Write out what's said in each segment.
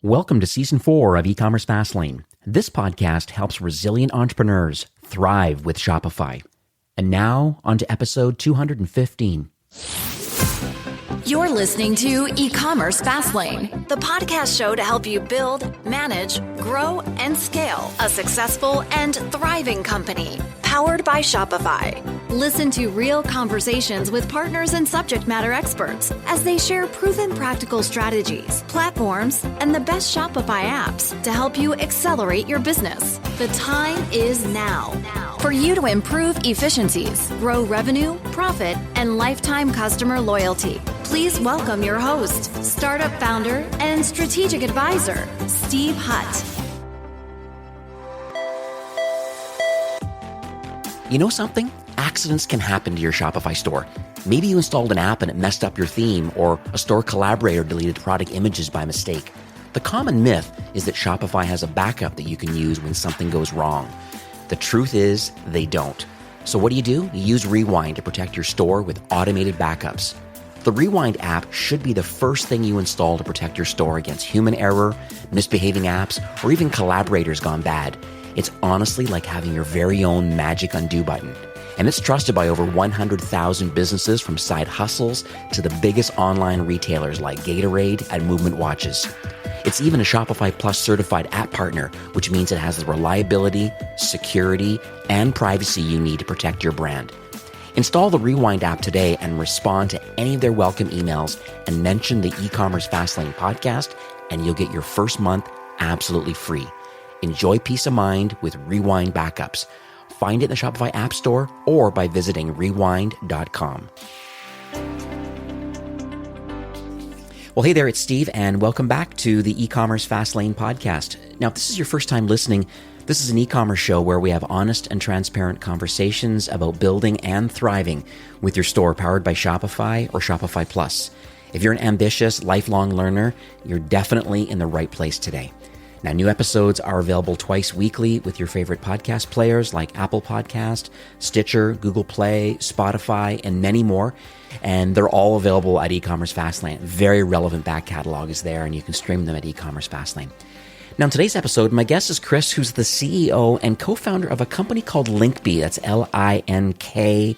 Welcome to Season 4 of E-commerce Fastlane. This podcast helps resilient entrepreneurs thrive with Shopify. And now, on to episode 215. You're listening to E-commerce Fastlane, the podcast show to help you build, manage, grow, and scale a successful and thriving company, powered by Shopify. Listen to real conversations with partners and subject matter experts as they share proven practical strategies, platforms, and the best Shopify apps to help you accelerate your business. The time is now for you to improve efficiencies, grow revenue, profit, and lifetime customer loyalty. Please welcome your host, startup founder, and strategic advisor, Steve Hutt. You know something? Accidents can happen to your Shopify store. Maybe you installed an app and it messed up your theme, or a store collaborator deleted product images by mistake. The common myth is that Shopify has a backup that you can use when something goes wrong. The truth is, they don't. So what do? You use Rewind to protect your store with automated backups. The Rewind app should be the first thing you install to protect your store against human error, misbehaving apps, or even collaborators gone bad. It's honestly like having your very own magic undo button. And it's trusted by over 100,000 businesses, from side hustles to the biggest online retailers like Gatorade and Movement Watches. It's even a Shopify Plus certified app partner, which means it has the reliability, security, and privacy you need to protect your brand. Install the Rewind app today and respond to any of their welcome emails and mention the E-commerce Fastlane podcast, and you'll get your first month absolutely free. Enjoy peace of mind with Rewind backups. Find it in the Shopify App Store or by visiting rewind.com. Well, hey there, it's Steve, and welcome back to the E-commerce Fastlane podcast. Now, if this is your first time listening, this is an e-commerce show where we have honest and transparent conversations about building and thriving with your store powered by Shopify or Shopify Plus. If you're an ambitious, lifelong learner, you're definitely in the right place today. Now, new episodes are available twice weekly with your favorite podcast players like Apple Podcast, Stitcher, Google Play, Spotify, and many more. And they're all available at E-commerce Fastlane. Very relevant back catalog is there, and you can stream them at E-commerce Fastlane. Now, in today's episode, my guest is Chris, who's the CEO and co-founder of a company called Linkby. That's Linkby,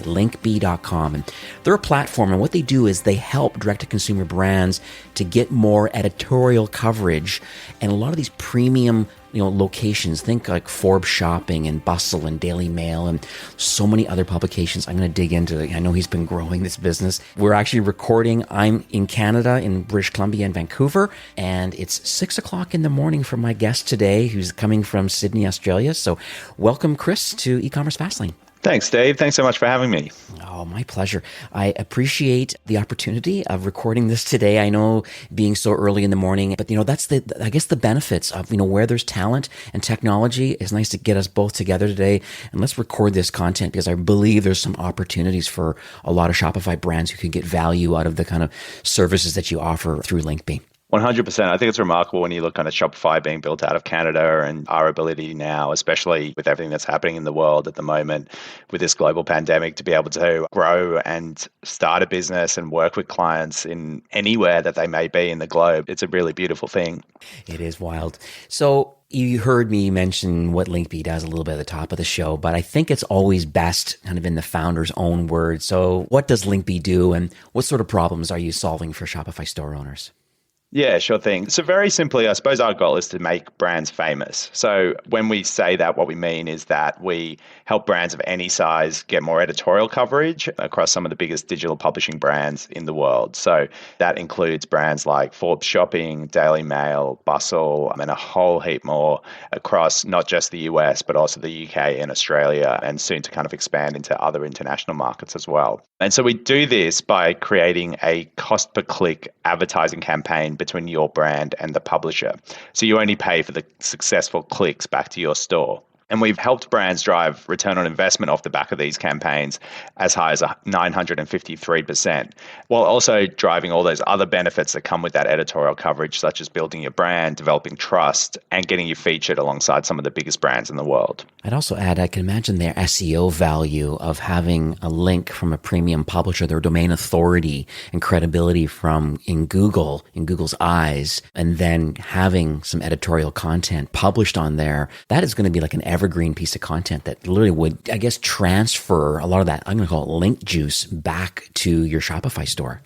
linkby.com. And they're a platform, and what they do is they help direct-to-consumer brands to get more editorial coverage. And a lot of these premium locations, think like Forbes Shopping and Bustle and Daily Mail and so many other publications. I'm going to dig into it. I know he's been growing this business. We're actually recording. I'm in Canada, in British Columbia and Vancouver, and it's 6 o'clock in the morning for my guest today, who's coming from Sydney, Australia. So welcome, Chris, to E-commerce Fastlane. Thanks, Dave. Thanks so much for having me. Oh, my pleasure. I appreciate the opportunity of recording this today. I know being so early in the morning, but that's the benefits of, where there's talent and technology. It's nice to get us both together today, and let's record this content because I believe there's some opportunities for a lot of Shopify brands who can get value out of the kind of services that you offer through Linkby. 100%. I think it's remarkable when you look at Shopify being built out of Canada and our ability now, especially with everything that's happening in the world at the moment with this global pandemic, to be able to grow and start a business and work with clients in anywhere that they may be in the globe. It's a really beautiful thing. It is wild. So you heard me mention what Linkby does a little bit at the top of the show, but I think it's always best kind of in the founder's own words. So what does Linkby do, and what sort of problems are you solving for Shopify store owners? Yeah, sure thing. So very simply, I suppose our goal is to make brands famous. So when we say that, what we mean is that we help brands of any size get more editorial coverage across some of the biggest digital publishing brands in the world. So that includes brands like Forbes Shopping, Daily Mail, Bustle, and a whole heap more across not just the US, but also the UK and Australia, and soon to kind of expand into other international markets as well. And so we do this by creating a cost per click advertising campaign between your brand and the publisher. So you only pay for the successful clicks back to your store. And we've helped brands drive return on investment off the back of these campaigns as high as 953%, while also driving all those other benefits that come with that editorial coverage, such as building your brand, developing trust, and getting you featured alongside some of the biggest brands in the world. I'd also add, I can imagine their SEO value of having a link from a premium publisher, their domain authority and credibility in Google's eyes, and then having some editorial content published on there. That is going to be like an evergreen piece of content that literally would, I guess, transfer a lot of that, I'm going to call it link juice, back to your Shopify store.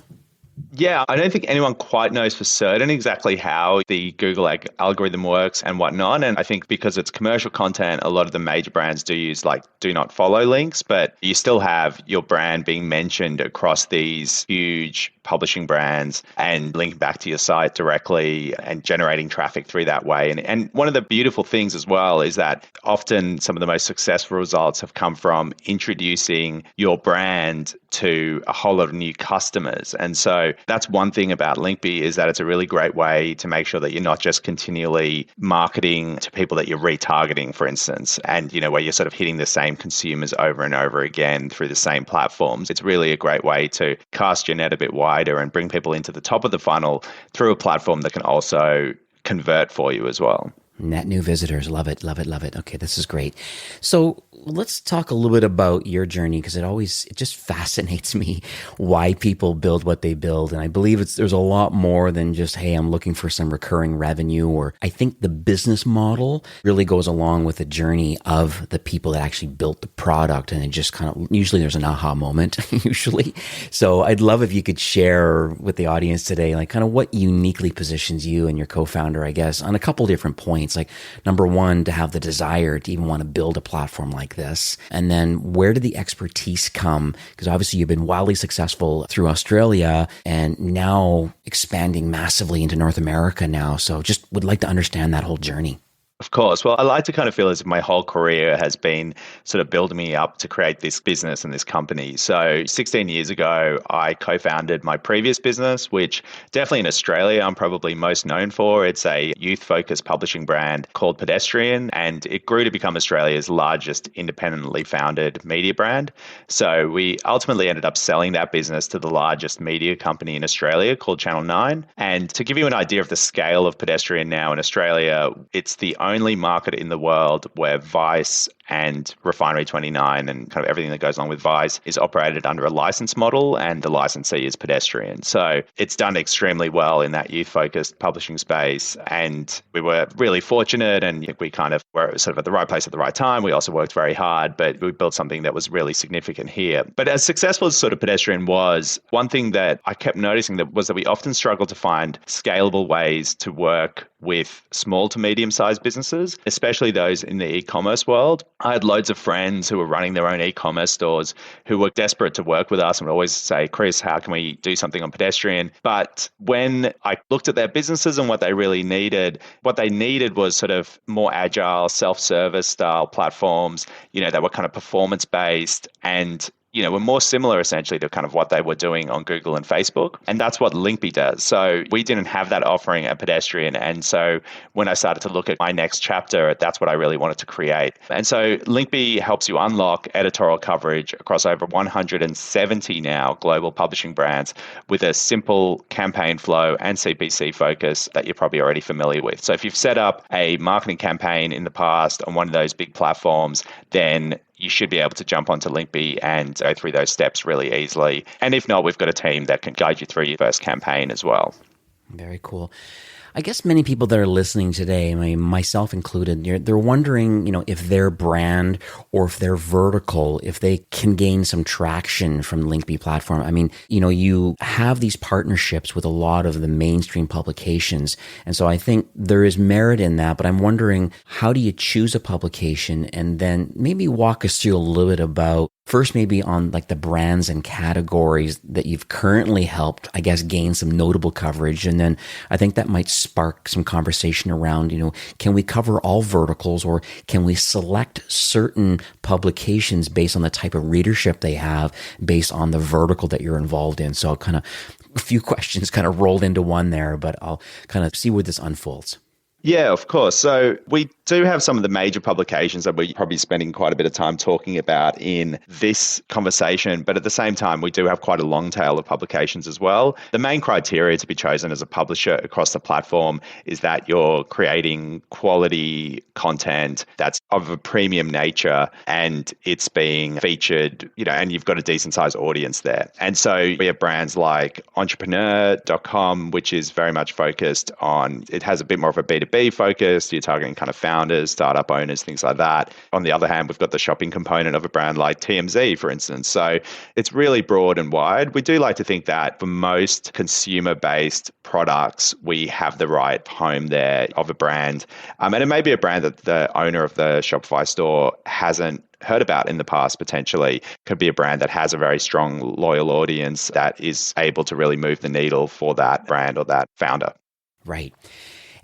Yeah, I don't think anyone quite knows for certain exactly how the Google algorithm works and whatnot. And I think because it's commercial content, a lot of the major brands do use do not follow links, but you still have your brand being mentioned across these huge publishing brands and linking back to your site directly and generating traffic through that way. And one of the beautiful things as well is that often some of the most successful results have come from introducing your brand to a whole lot of new customers. And so that's one thing about Linkbee, is that it's a really great way to make sure that you're not just continually marketing to people that you're retargeting, for instance, and where you're sort of hitting the same consumers over and over again through the same platforms. It's really a great way to cast your net a bit wider and bring people into the top of the funnel through a platform that can also convert for you as well. Net new visitors. Love it, love it, love it. Okay, this is great. So let's talk a little bit about your journey, because it just fascinates me why people build what they build. And I believe there's a lot more than just, hey, I'm looking for some recurring revenue. Or I think the business model really goes along with the journey of the people that actually built the product. And it just kind of, usually there's an aha moment, usually. So I'd love if you could share with the audience today, like kind of what uniquely positions you and your co-founder, I guess, on a couple different points. Like number one, to have the desire to even want to build a platform like this. And then where did the expertise come? Because obviously you've been wildly successful through Australia and now expanding massively into North America now. So just would like to understand that whole journey. Of course. Well, I like to kind of feel as if my whole career has been sort of building me up to create this business and this company. So 16 years ago, I co-founded my previous business, which definitely in Australia, I'm probably most known for. It's a youth-focused publishing brand called Pedestrian, and it grew to become Australia's largest independently founded media brand. So we ultimately ended up selling that business to the largest media company in Australia called Channel 9. And to give you an idea of the scale of Pedestrian now in Australia, it's the only market in the world where Vice and Refinery 29 and kind of everything that goes along with Vice is operated under a license model, and the licensee is Pedestrian. So it's done extremely well in that youth-focused publishing space, and we were really fortunate, and we kind of were sort of at the right place at the right time. We also worked very hard, but we built something that was really significant here. But as successful as sort of Pedestrian was, one thing that I kept noticing was that we often struggled to find scalable ways to work with small to medium-sized businesses, especially those in the e-commerce world. I had loads of friends who were running their own e-commerce stores who were desperate to work with us and would always say, Chris, how can we do something on Pedestrian? But when I looked at their businesses and what they really needed, what they needed was sort of more agile, self-service style platforms, that were kind of performance-based and were more similar essentially to kind of what they were doing on Google and Facebook. And that's what Linkbee does. So we didn't have that offering at Pedestrian. And so when I started to look at my next chapter, that's what I really wanted to create. And so Linkbee helps you unlock editorial coverage across over 170 now global publishing brands with a simple campaign flow and CPC focus that you're probably already familiar with. So if you've set up a marketing campaign in the past on one of those big platforms, then you should be able to jump onto Linkbee and go through those steps really easily. And if not, we've got a team that can guide you through your first campaign as well. Very cool. I guess many people that are listening today, I mean, myself included, they're wondering, if their brand or if their vertical, if they can gain some traction from the Linkbee platform. I mean, you have these partnerships with a lot of the mainstream publications. And so I think there is merit in that, but I'm wondering, how do you choose a publication? And then maybe walk us through a little bit about first, maybe on like the brands and categories that you've currently helped, I guess, gain some notable coverage. And then I think that might spark some conversation around, can we cover all verticals, or can we select certain publications based on the type of readership they have based on the vertical that you're involved in? So kind of a few questions kind of rolled into one there, but I'll kind of see where this unfolds. Yeah, of course. So we do have some of the major publications that we're probably spending quite a bit of time talking about in this conversation. But at the same time, we do have quite a long tail of publications as well. The main criteria to be chosen as a publisher across the platform is that you're creating quality content that's of a premium nature and it's being featured, and you've got a decent sized audience there. And so we have brands like entrepreneur.com, which is very much focused on, it has a bit more of a B2B focus. You're targeting kind of founders, startup owners, things like that. On the other hand, we've got the shopping component of a brand like TMZ, for instance. So it's really broad and wide. We do like to think that for most consumer-based products, we have the right home there of a brand. And it may be a brand that the owner of the Shopify store hasn't heard about in the past, potentially. Could be a brand that has a very strong, loyal audience that is able to really move the needle for that brand or that founder. Right.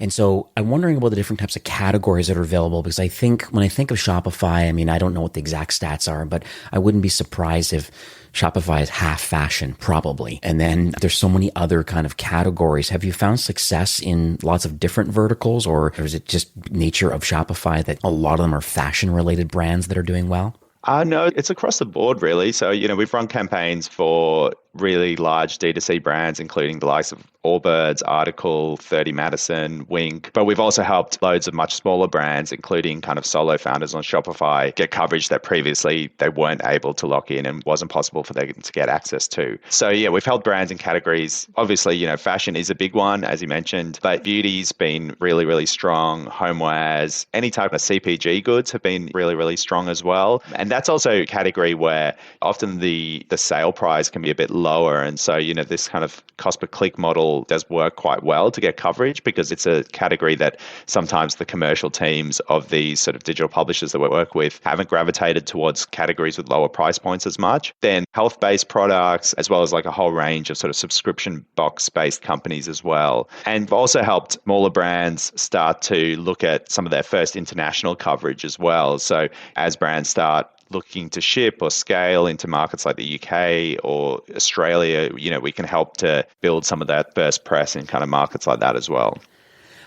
And so I'm wondering about the different types of categories that are available, because I think when I think of Shopify, I don't know what the exact stats are, but I wouldn't be surprised if Shopify is half fashion, probably. And then there's so many other kind of categories. Have you found success in lots of different verticals, or is it just nature of Shopify that a lot of them are fashion related brands that are doing well? No, it's across the board, really. So, we've run campaigns for really large D2C brands, including the likes of Allbirds, Article, 30 Madison, Wink. But we've also helped loads of much smaller brands, including kind of solo founders on Shopify, get coverage that previously they weren't able to lock in and wasn't possible for them to get access to. So yeah, we've helped brands in categories. Obviously, fashion is a big one, as you mentioned, but beauty's been really, really strong. Homewares, any type of CPG goods have been really, really strong as well. And that's also a category where often the sale price can be a bit lower. And so, this kind of cost per click model does work quite well to get coverage, because it's a category that sometimes the commercial teams of these sort of digital publishers that we work with haven't gravitated towards categories with lower price points as much. Then health-based products, as well as like a whole range of sort of subscription box-based companies as well. And we've also helped smaller brands start to look at some of their first international coverage as well. So as brands start looking to ship or scale into markets like the UK or Australia, we can help to build some of that first press in kind of markets like that as well.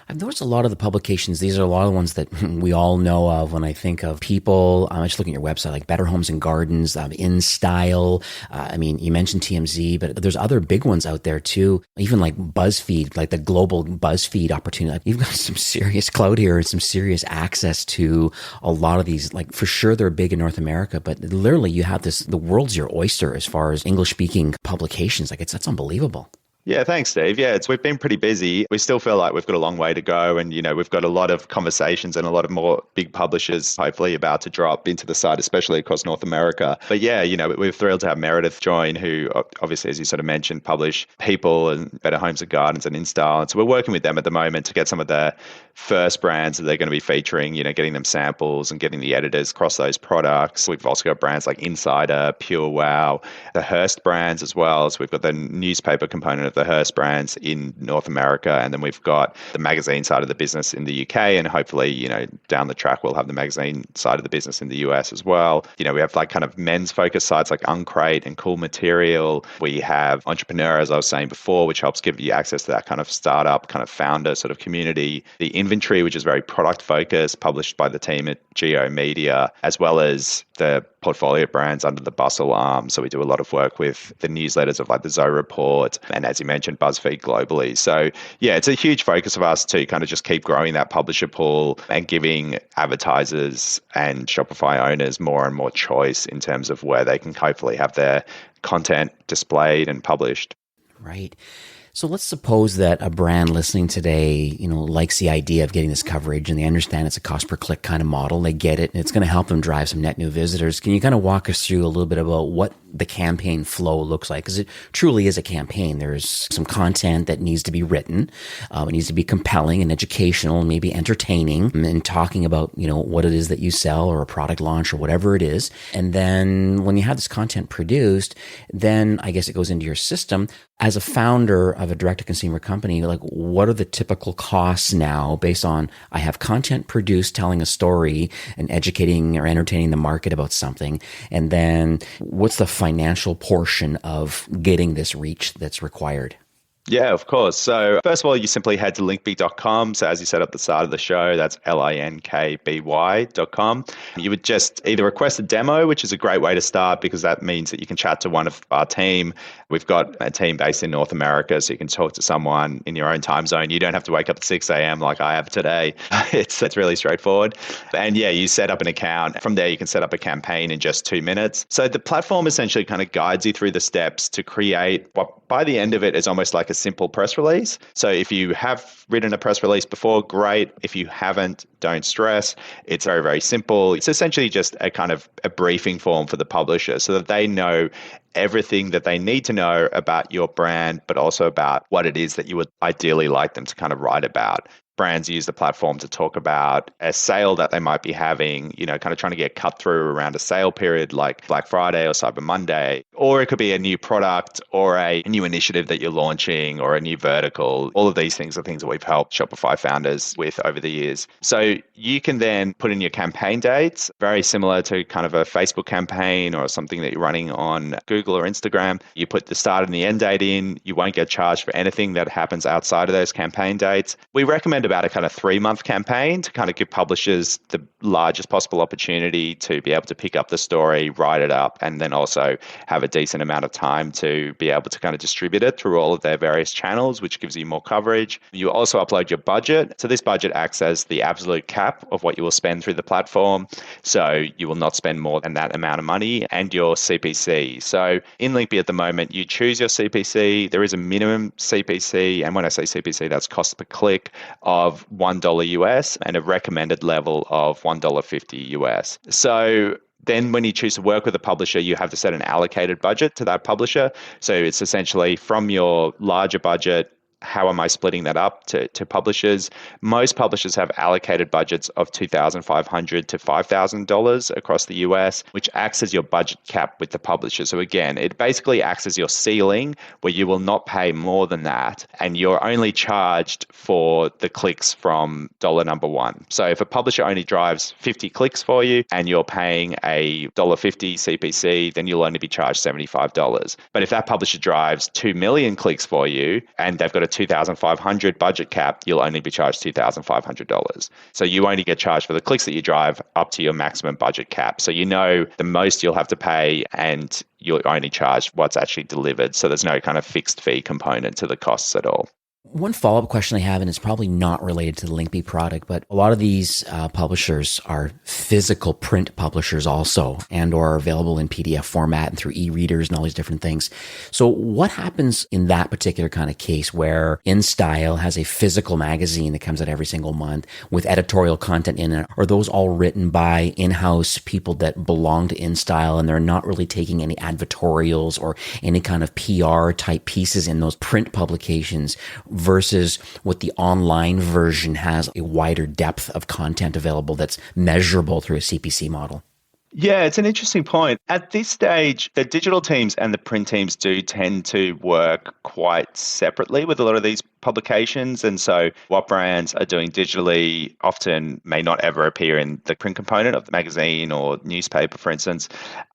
I've noticed a lot of the publications, these are a lot of the ones that we all know of when I think of people. I'm just looking at your website, like Better Homes and Gardens, In Style. You mentioned TMZ, but there's other big ones out there too. Even like BuzzFeed, like the global BuzzFeed opportunity. You've got some serious clout here and some serious access to a lot of these. Like for sure they're big in North America, but literally you have the world's your oyster as far as English speaking publications. That's unbelievable. Yeah, thanks, Steve. Yeah, we've been pretty busy. We still feel like we've got a long way to go. And, we've got a lot of conversations and a lot of more big publishers hopefully about to drop into the site, especially across North America. But yeah, we're thrilled to have Meredith join, who obviously, as you sort of mentioned, publish People and Better Homes and Gardens and InStyle. And so we're working with them at the moment to get some of the first brands that they're going to be featuring, getting them samples and getting the editors across those products. We've also got brands like Insider, Pure Wow, the Hearst brands as well. So we've got the newspaper component of the Hearst brands in North America. And then we've got the magazine side of the business in the UK. And hopefully, down the track, we'll have the magazine side of the business in the US as well. We have like kind of men's focused sites like Uncrate and Cool Material. We have Entrepreneur, as I was saying before, which helps give you access to that kind of startup, kind of founder sort of community. The Inventory, which is very product focused, published by the team at Geo Media, as well as the portfolio brands under the Bustle arm. So we do a lot of work with the newsletters of like the Zoe Report and, as you mentioned, BuzzFeed globally. So yeah, it's a huge focus of us to kind of just keep growing that publisher pool and giving advertisers and Shopify owners more and more choice in terms of where they can hopefully have their content displayed and published. Right. So let's suppose that a brand listening today, likes the idea of getting this coverage and they understand it's a cost per click kind of model. They get it and it's going to help them drive some net new visitors. Can you kind of walk us through a little bit about what the campaign flow looks like? Because it truly is a campaign. There's some content that needs to be written. It needs to be compelling and educational and maybe entertaining and talking about, what it is that you sell or a product launch or whatever it is. And then when you have this content produced, then I guess it goes into your system. As a founder of a direct-to-consumer company, like what are the typical costs now based on I have content produced telling a story and educating or entertaining the market about something, and then what's the financial portion of getting this reach that's required? Yeah, of course. So first of all, you simply head to linkby.com. So as you said at the start of the show, that's linkby.com. You would just either request a demo, which is a great way to start because that means that you can chat to one of our team. We've got a team based in North America, so you can talk to someone in your own time zone. You don't have to wake up at 6 a.m. like I have today. It's really straightforward. And yeah, you set up an account. From there, you can set up a campaign in just 2 minutes. So the platform essentially kind of guides you through the steps to create what by the end of it is almost like a simple press release. So if you have written a press release before, great. If you haven't, don't stress. It's very, very simple. It's essentially just a kind of a briefing form for the publisher so that they know everything that they need to know about your brand, but also about what it is that you would ideally like them to kind of write about. Brands use the platform to talk about a sale that they might be having, kind of trying to get cut through around a sale period like Black Friday or Cyber Monday. Or it could be a new product or a new initiative that you're launching or a new vertical. All of these things are things that we've helped Shopify founders with over the years. So you can then put in your campaign dates, very similar to kind of a Facebook campaign or something that you're running on Google or Instagram. You put the start and the end date in. You won't get charged for anything that happens outside of those campaign dates. We recommend about a kind of 3-month campaign to kind of give publishers the largest possible opportunity to be able to pick up the story, write it up, and then also have a decent amount of time to be able to kind of distribute it through all of their various channels, which gives you more coverage. You also upload your budget. So this budget acts as the absolute cap of what you will spend through the platform. So you will not spend more than that amount of money, and your CPC. So in Linkby at the moment, you choose your CPC. There is a minimum CPC. And when I say CPC, that's cost per click of $1 US and a recommended level of $1.50 US. So then when you choose to work with a publisher, you have to set an allocated budget to that publisher. So it's essentially from your larger budget, how am I splitting that up to publishers? Most publishers have allocated budgets of $2,500 to $5,000 across the US, which acts as your budget cap with the publisher. So again, it basically acts as your ceiling where you will not pay more than that. And you're only charged for the clicks from dollar number one. So if a publisher only drives 50 clicks for you and you're paying a $1.50 CPC, then you'll only be charged $75. But if that publisher drives 2 million clicks for you and they've got a $2,500 budget cap, you'll only be charged $2,500. So you only get charged for the clicks that you drive up to your maximum budget cap. So you know the most you'll have to pay and you'll only charge what's actually delivered. So there's no kind of fixed fee component to the costs at all. One follow-up question I have, and it's probably not related to the Linkby product, but a lot of these publishers are physical print publishers also, and or are available in PDF format and through e-readers and all these different things. So what happens in that particular kind of case where InStyle has a physical magazine that comes out every single month with editorial content in it? Are those all written by in-house people that belong to InStyle and they're not really taking any advertorials or any kind of PR type pieces in those print publications, versus what the online version has a wider depth of content available that's measurable through a CPC model? Yeah, it's an interesting point. At this stage, the digital teams and the print teams do tend to work quite separately with a lot of these publications. And so what brands are doing digitally often may not ever appear in the print component of the magazine or newspaper, for instance.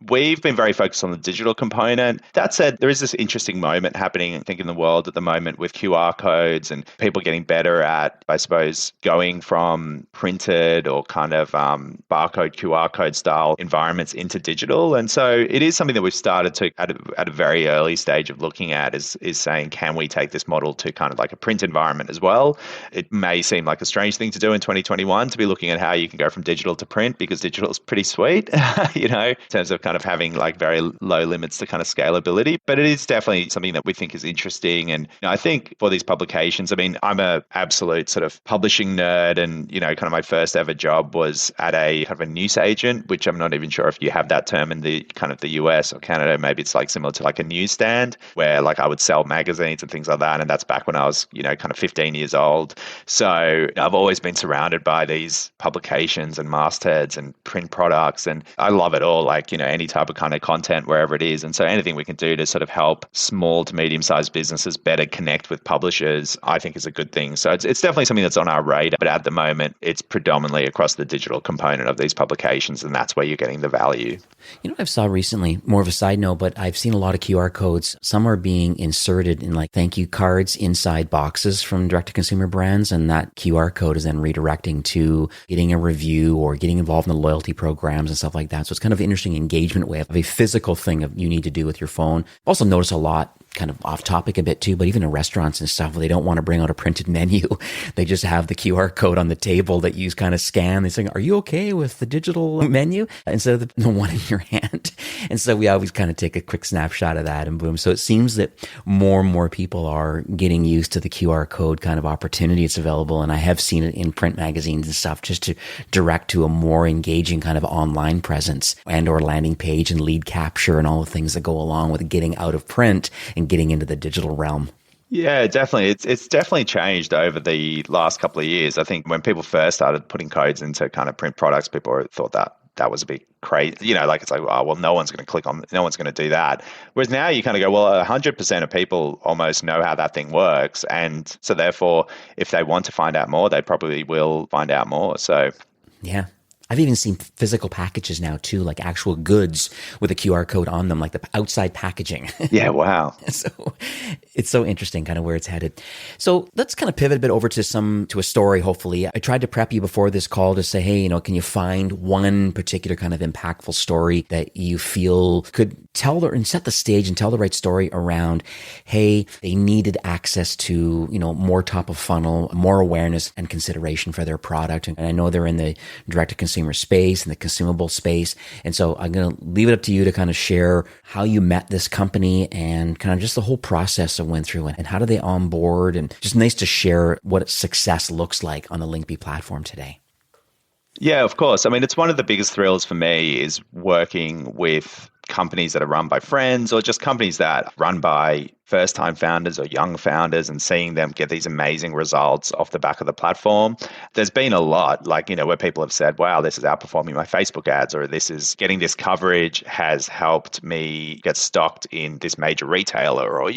We've been very focused on the digital component. That said, there is this interesting moment happening, I think, in the world at the moment with QR codes and people getting better at, I suppose, going from printed or kind of barcode, QR code style environments into digital. And so it is something that we've started to, at a very early stage of looking at, is saying, can we take this model to kind of like a print environment as well? It may seem like a strange thing to do in 2021 to be looking at how you can go from digital to print, because digital is pretty sweet, in terms of kind of having like very low limits to kind of scalability. But it is definitely something that we think is interesting. And I think for these publications, I mean, I'm a absolute sort of publishing nerd, and kind of my first ever job was at a kind of a news agent, which I'm not even sure if you have that term in the kind of the US or Canada. Maybe it's like similar to like a newsstand where like I would sell magazines and things like that. And that's back when I was was, kind of 15 years old. So I've always been surrounded by these publications and mastheads and print products, and I love it all, like, any type of kind of content, wherever it is. And so anything we can do to sort of help small to medium-sized businesses better connect with publishers, I think is a good thing. So it's definitely something that's on our radar, but at the moment, it's predominantly across the digital component of these publications, and that's where you're getting the value. I've saw recently, more of a side note, but I've seen a lot of QR codes. Some are being inserted in like thank you cards inside boxes from direct-to-consumer brands, and that QR code is then redirecting to getting a review or getting involved in the loyalty programs and stuff like that. So it's kind of an interesting engagement way of a physical thing of you need to do with your phone. I've also noticed a lot, kind of off topic a bit too, but even in restaurants and stuff, where they don't want to bring out a printed menu, they just have the QR code on the table that you kind of scan. They say, are you okay with the digital menu? Instead of the one in your hand. And so we always kind of take a quick snapshot of that and boom. So it seems that more and more people are getting used to the QR code kind of opportunity it's available. And I have seen it in print magazines and stuff just to direct to a more engaging kind of online presence and or landing page and lead capture and all the things that go along with getting out of print and getting into the digital realm. Yeah, definitely. It's definitely changed over the last couple of years. I think when people first started putting codes into kind of print products, people thought that was a bit crazy. Like it's like, oh, well, no one's going to do that. Whereas now you kind of go, well, 100% of people almost know how that thing works. And so therefore, if they want to find out more, they probably will find out more. So yeah. I've even seen physical packages now too, like actual goods with a QR code on them, like the outside packaging. Yeah, wow. So it's so interesting kind of where it's headed. So let's kind of pivot a bit over to a story, hopefully. I tried to prep you before this call to say, hey, can you find one particular kind of impactful story that you feel could tell and set the stage and tell the right story around, hey, they needed access to, more top of funnel, more awareness and consideration for their product. And I know they're in the direct-to-consumer space and the consumable space. And so I'm going to leave it up to you to kind of share how you met this company and kind of just the whole process that went through and how do they onboard, and just nice to share what success looks like on the Linkbee platform today. Yeah, of course. I mean, it's one of the biggest thrills for me is working with companies that are run by friends or just companies that are run by first-time founders or young founders and seeing them get these amazing results off the back of the platform. There's been a lot, like, where people have said, wow, this is outperforming my Facebook ads, or this is getting this coverage has helped me get stocked in this major retailer, or,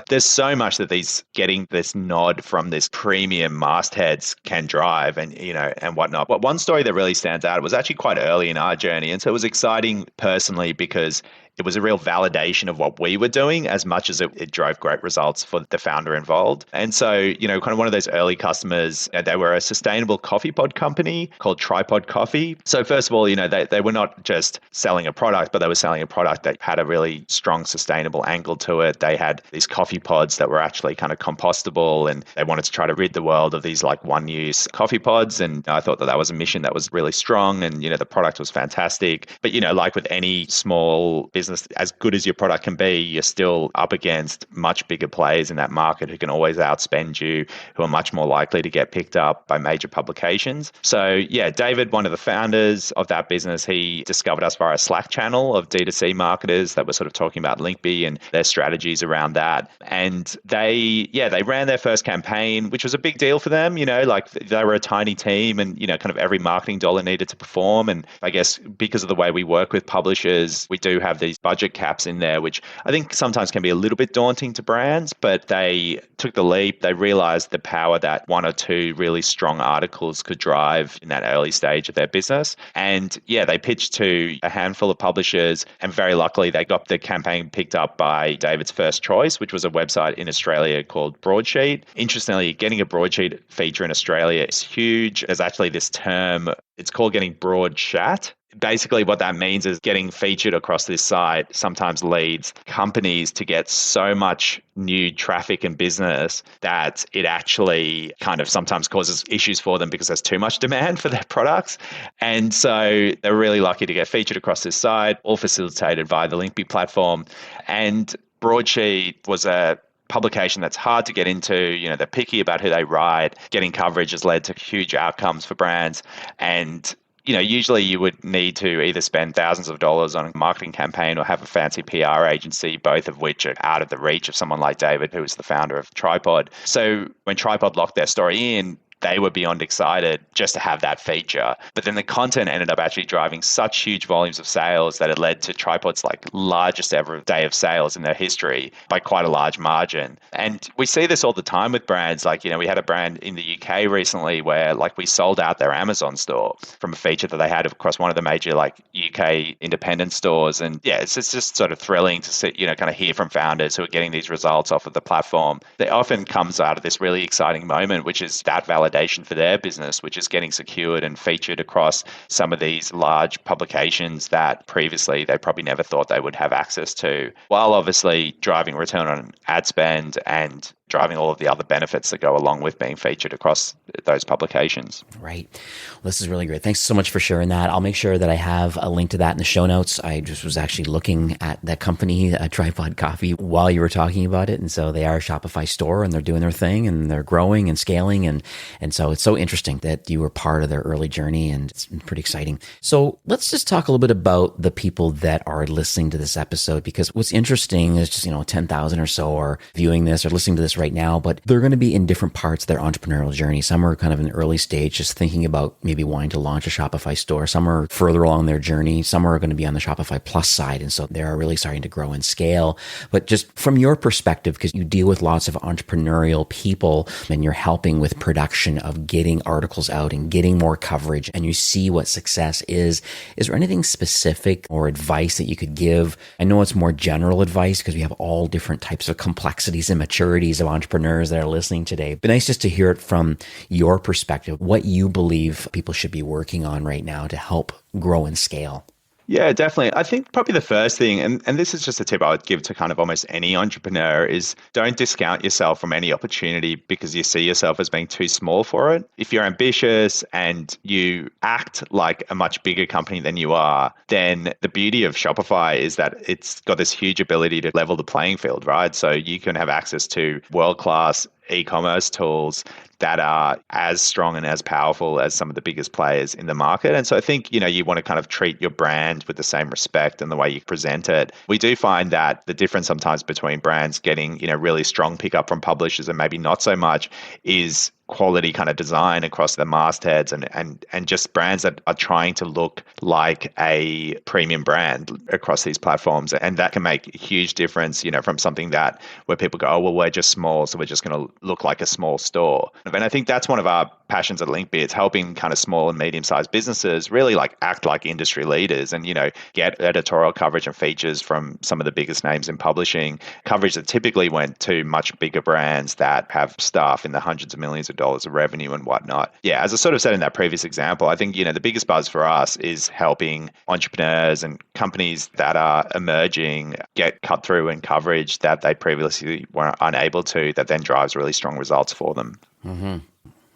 there's so much that these getting this nod from this premium mastheads can drive and, and whatnot. But one story that really stands out was actually quite early in our journey. And so it was exciting personally because it was a real validation of what we were doing as much as it drove great results for the founder involved. And so, kind of one of those early customers, they were a sustainable coffee pod company called Tripod Coffee. So first of all, they were not just selling a product, but they were selling a product that had a really strong sustainable angle to it. They had these coffee pods that were actually kind of compostable, and they wanted to try to rid the world of these like one-use coffee pods. And I thought that was a mission that was really strong, and, the product was fantastic. But, like with any small business, as good as your product can be, you're still up against much bigger players in that market who can always outspend you, who are much more likely to get picked up by major publications. So yeah, David, one of the founders of that business, he discovered us via a Slack channel of D2C marketers that were sort of talking about Linkbee and their strategies around that. And they ran their first campaign, which was a big deal for them. Like they were a tiny team and, kind of every marketing dollar needed to perform. And I guess because of the way we work with publishers, we do have these budget caps in there, which I think sometimes can be a little bit daunting to brands, but they took the leap. They realized the power that one or two really strong articles could drive in that early stage of their business. And yeah, they pitched to a handful of publishers, and very luckily they got the campaign picked up by David's first choice, which was a website in Australia called Broadsheet. Interestingly, getting a broadsheet feature in Australia is huge. There's actually this term, it's called getting broad chat. Basically, what that means is getting featured across this site sometimes leads companies to get so much new traffic and business that it actually kind of sometimes causes issues for them because there's too much demand for their products. And so they're really lucky to get featured across this site, all facilitated via the Linkbee platform. And Broadsheet was a publication that's hard to get into. They're picky about who they write. Getting coverage has led to huge outcomes for brands. And usually you would need to either spend thousands of dollars on a marketing campaign or have a fancy PR agency, both of which are out of the reach of someone like David, who was the founder of Tripod. So when Tripod locked their story in, they were beyond excited just to have that feature. But then the content ended up actually driving such huge volumes of sales that it led to Tripod's largest ever day of sales in their history by quite a large margin. And we see this all the time with brands. We had a brand in the UK recently where we sold out their Amazon store from a feature that they had across one of the major UK independent stores. And yeah, it's just sort of thrilling to see, kind of hear from founders who are getting these results off of the platform. It often comes out of this really exciting moment, which is that validation for their business, which is getting secured and featured across some of these large publications that previously they probably never thought they would have access to, while obviously driving return on ad spend and driving all of the other benefits that go along with being featured across those publications. Right. Well, this is really great. Thanks so much for sharing that. I'll make sure that I have a link to that in the show notes. I just was actually looking at that company, Tripod Coffee, while you were talking about it. And so they are a Shopify store and they're doing their thing and they're growing and scaling. And so it's so interesting that you were part of their early journey, and it's pretty exciting. So let's just talk a little bit about the people that are listening to this episode, because what's interesting is just, 10,000 or so are viewing this or listening to this right now, but they're going to be in different parts of their entrepreneurial journey. Some are kind of in the early stage, just thinking about maybe wanting to launch a Shopify store. Some are further along their journey. Some are going to be on the Shopify Plus side. And so they're really starting to grow and scale. But just from your perspective, because you deal with lots of entrepreneurial people and you're helping with production of getting articles out and getting more coverage, and you see what success is there anything specific or advice that you could give? I know it's more general advice because we have all different types of complexities and maturities of entrepreneurs that are listening today. But nice just to hear it from your perspective, what you believe people should be working on right now to help grow and scale. Yeah, definitely. I think probably the first thing, and this is just a tip I would give to kind of almost any entrepreneur, is don't discount yourself from any opportunity because you see yourself as being too small for it. If you're ambitious and you act like a much bigger company than you are, then the beauty of Shopify is that it's got this huge ability to level the playing field, right? So you can have access to world-class e-commerce tools that are as strong and as powerful as some of the biggest players in the market. And so I think, you want to kind of treat your brand with the same respect and the way you present it. We do find that the difference sometimes between brands getting, really strong pickup from publishers and maybe not so much is quality kind of design across the mastheads and just brands that are trying to look like a premium brand across these platforms. And that can make a huge difference, from something that where people go, oh, well, we're just small, so we're just going to look like a small store. And I think that's one of our passions at Linkbee. It's helping kind of small and medium-sized businesses really act like industry leaders and, get editorial coverage and features from some of the biggest names in publishing, coverage that typically went to much bigger brands that have staff in the hundreds of millions of dollars of revenue and whatnot. Yeah, as I sort of said in that previous example, I think, the biggest buzz for us is helping entrepreneurs and companies that are emerging get cut through and coverage that they previously were unable to, that then drives really strong results for them. Mm-hmm.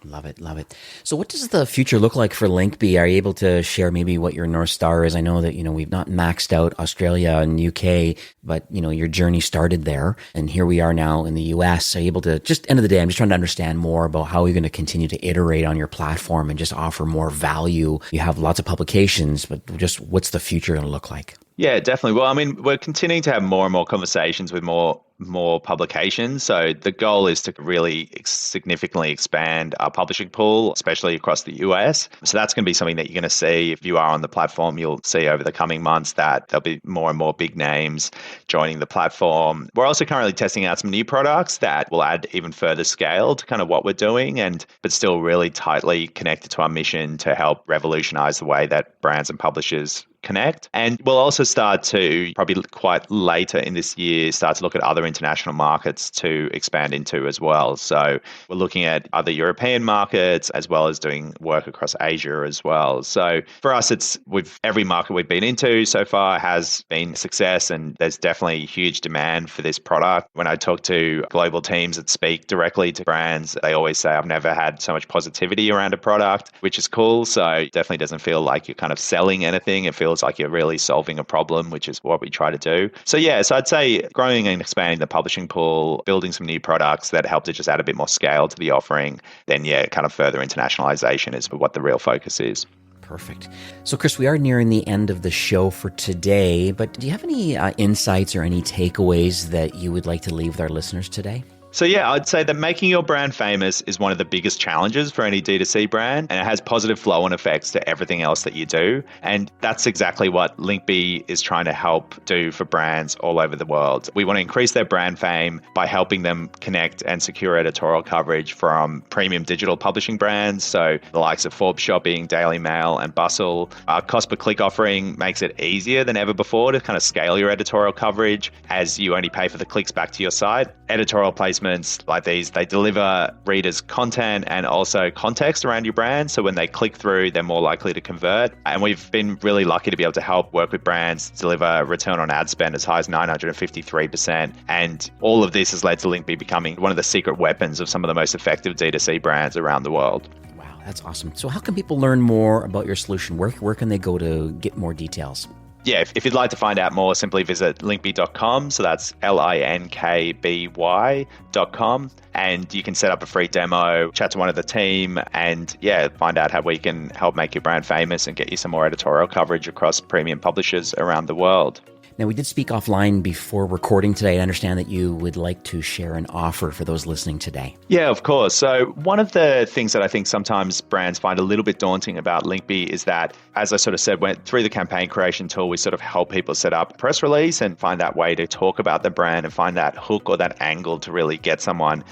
Love it. Love it. So what does the future look like for Linkbee? Are you able to share maybe what your North Star is? I know that, we've not maxed out Australia and UK, but, your journey started there. And here we are now in the US. Are you able to, just end of the day, I'm just trying to understand more about how you're going to continue to iterate on your platform and just offer more value. You have lots of publications, but just what's the future going to look like? Yeah, definitely. Well, we're continuing to have more and more conversations with more publications. So the goal is to really significantly expand our publishing pool, especially across the US. So that's going to be something that you're going to see if you are on the platform. You'll see over the coming months that there'll be more and more big names joining the platform. We're also currently testing out some new products that will add even further scale to kind of what we're doing, but still really tightly connected to our mission to help revolutionize the way that brands and publishers connect. And we'll also start to, probably quite later in this year, start to look at other international markets to expand into as well. So we're looking at other European markets as well as doing work across Asia as well. So for us, it's with every market we've been into so far has been a success, and there's definitely huge demand for this product. When I talk to global teams that speak directly to brands, they always say, I've never had so much positivity around a product, which is cool. So it definitely doesn't feel like you're kind of selling anything. It feels like you're really solving a problem, which is what we try to do. So yeah, so I'd say growing and expanding the publishing pool, building some new products that help to just add a bit more scale to the offering, then yeah, kind of further internationalization is what the real focus is. Perfect. So, Chris, we are nearing the end of the show for today, but do you have any insights or any takeaways that you would like to leave with our listeners today? So yeah, I'd say that making your brand famous is one of the biggest challenges for any D2C brand, and it has positive flow-on effects to everything else that you do. And that's exactly what Linkbee is trying to help do for brands all over the world. We want to increase their brand fame by helping them connect and secure editorial coverage from premium digital publishing brands, so the likes of Forbes Shopping, Daily Mail, and Bustle. Our cost per click offering makes it easier than ever before to kind of scale your editorial coverage as you only pay for the clicks back to your site. Editorial placements like these, they deliver readers content and also context around your brand. So when they click through, they're more likely to convert. And we've been really lucky to be able to help work with brands deliver return on ad spend as high as 953%. And all of this has led to Linkbee becoming one of the secret weapons of some of the most effective D2C brands around the world. Wow, that's awesome. So how can people learn more about your solution? Where can they go to get more details? Yeah, if you'd like to find out more, simply visit linkbee.com. So that's linkby.com. And you can set up a free demo, chat to one of the team, and find out how we can help make your brand famous and get you some more editorial coverage across premium publishers around the world. Now, we did speak offline before recording today. I understand that you would like to share an offer for those listening today. Yeah, of course. So one of the things that I think sometimes brands find a little bit daunting about Linkbee is that, as I sort of said, through the campaign creation tool, we sort of help people set up a press release and find that way to talk about the brand and find that hook or that angle to really get an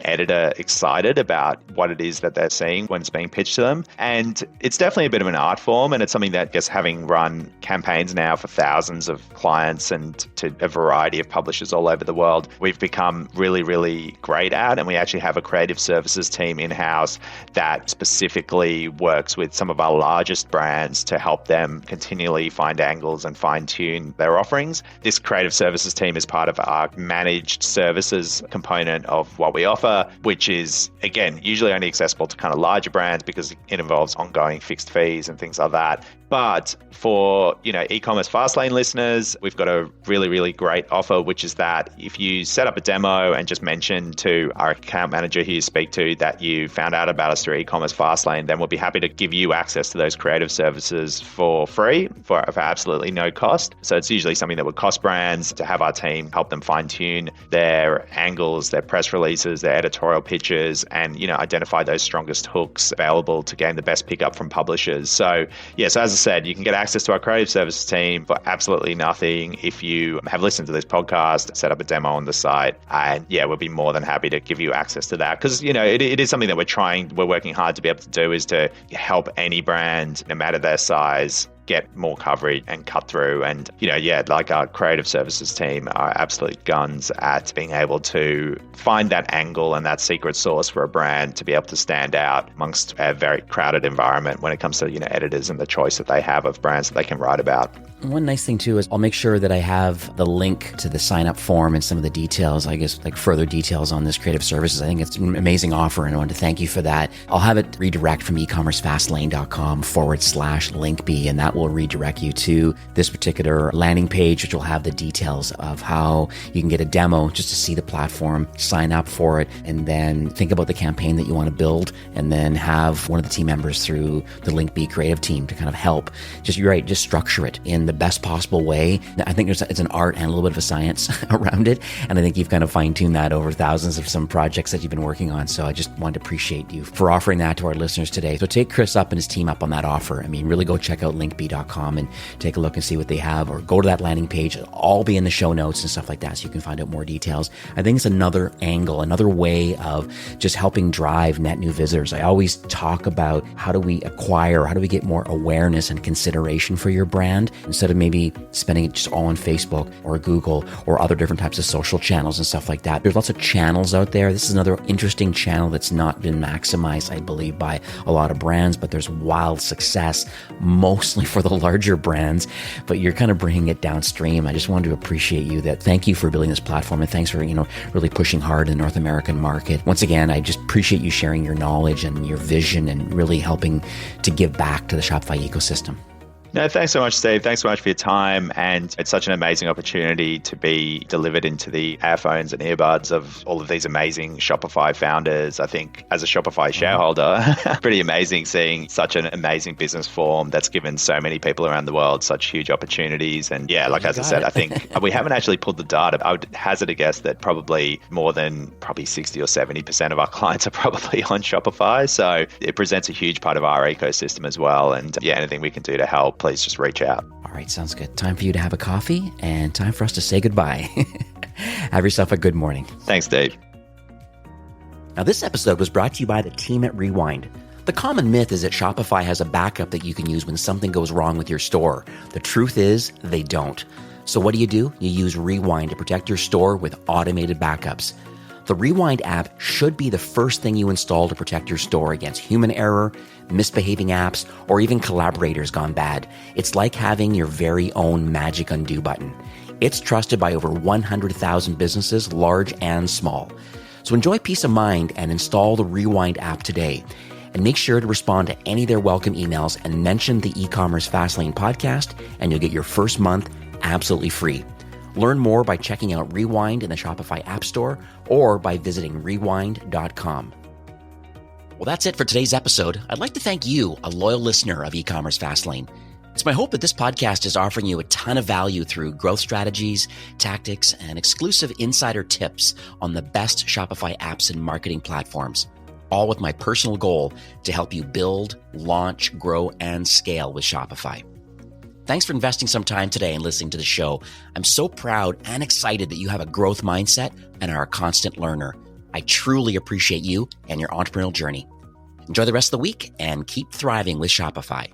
editor excited about what it is that they're seeing when it's being pitched to them. And it's definitely a bit of an art form, and it's something that, just having run campaigns now for thousands of clients and to a variety of publishers all over the world, we've become really, really great at. And we actually have a creative services team in-house that specifically works with some of our largest brands to help them continually find angles and fine-tune their offerings. This creative services team is part of our managed services component of what we offer, which is, again, usually only accessible to kind of larger brands because it involves ongoing fixed fees and things like that. But for, e-commerce Fastlane listeners, we've got a really, really great offer, which is that if you set up a demo and just mention to our account manager who you speak to that you found out about us through e-commerce Fastlane, then we'll be happy to give you access to those creative services for free, for absolutely no cost. So it's usually something that would cost brands to have our team help them fine-tune their angles, their press releases, their editorial pitches, and, identify those strongest hooks available to gain the best pickup from publishers. So, so as I said, you can get access to our creative services team for absolutely nothing if you have listened to this podcast, set up a demo on the site, and we'll be more than happy to give you access to that, because it is something that we're working hard to be able to do, is to help any brand, no matter their size, get more coverage and cut through. And, like our creative services team are absolute guns at being able to find that angle and that secret sauce for a brand to be able to stand out amongst a very crowded environment when it comes to, editors and the choice that they have of brands that they can write about. One nice thing too is I'll make sure that I have the link to the sign up form and some of the details, I guess, like further details on this creative services. I think it's an amazing offer, and I want to thank you for that. I'll have it redirect from ecommercefastlane.com/Linkbee, and that will redirect you to this particular landing page, which will have the details of how you can get a demo just to see the platform, sign up for it, and then think about the campaign that you want to build, and then have one of the team members through the Linkbee creative team to kind of help. Just structure it in the best possible way. I think it's an art and a little bit of a science around it, and I think you've kind of fine-tuned that over thousands of some projects that you've been working on. So I just wanted to appreciate you for offering that to our listeners today. So take Chris up and his team up on that offer. I mean, really go check out linkbee.com and take a look and see what they have, or go to that landing page. It'll all be in the show notes and stuff like that, so you can find out more details. I think it's another angle, another way of just helping drive net new visitors. I always talk about how do we get more awareness and consideration for your brand, instead of maybe spending it just all on Facebook or Google or other different types of social channels and stuff like that. There's lots of channels out there. This is another interesting channel that's not been maximized, I believe, by a lot of brands, but there's wild success, mostly for the larger brands, but you're kind of bringing it downstream. I just wanted to appreciate you. Thank you for building this platform, and thanks for, really pushing hard in the North American market. Once again, I just appreciate you sharing your knowledge and your vision and really helping to give back to the Shopify ecosystem. No, thanks so much, Steve. Thanks so much for your time. And it's such an amazing opportunity to be delivered into the earphones and earbuds of all of these amazing Shopify founders. I think as a Shopify shareholder, pretty amazing seeing such an amazing business form that's given so many people around the world such huge opportunities. And yeah, like as I said, I think we haven't actually pulled the data. I would hazard a guess that probably more than 60 or 70% of our clients are probably on Shopify. So it presents a huge part of our ecosystem as well. And yeah, anything we can do to help, please just reach out. All right, sounds good. Time for you to have a coffee and time for us to say goodbye. Have yourself a good morning. Thanks, Dave. Now, this episode was brought to you by the team at Rewind. The common myth is that Shopify has a backup that you can use when something goes wrong with your store. The truth is, they don't. So what do? You use Rewind to protect your store with automated backups. The Rewind app should be the first thing you install to protect your store against human error, misbehaving apps, or even collaborators gone bad. It's like having your very own magic undo button. It's trusted by over 100,000 businesses, large and small. So enjoy peace of mind and install the Rewind app today. And make sure to respond to any of their welcome emails and mention the E-commerce Fastlane podcast, and you'll get your first month absolutely free. Learn more by checking out Rewind in the Shopify App Store or by visiting rewind.com. Well, that's it for today's episode. I'd like to thank you, a loyal listener of E-commerce Fastlane. It's my hope that this podcast is offering you a ton of value through growth strategies, tactics, and exclusive insider tips on the best Shopify apps and marketing platforms, all with my personal goal to help you build, launch, grow, and scale with Shopify. Thanks for investing some time today and listening to the show. I'm so proud and excited that you have a growth mindset and are a constant learner. I truly appreciate you and your entrepreneurial journey. Enjoy the rest of the week and keep thriving with Shopify.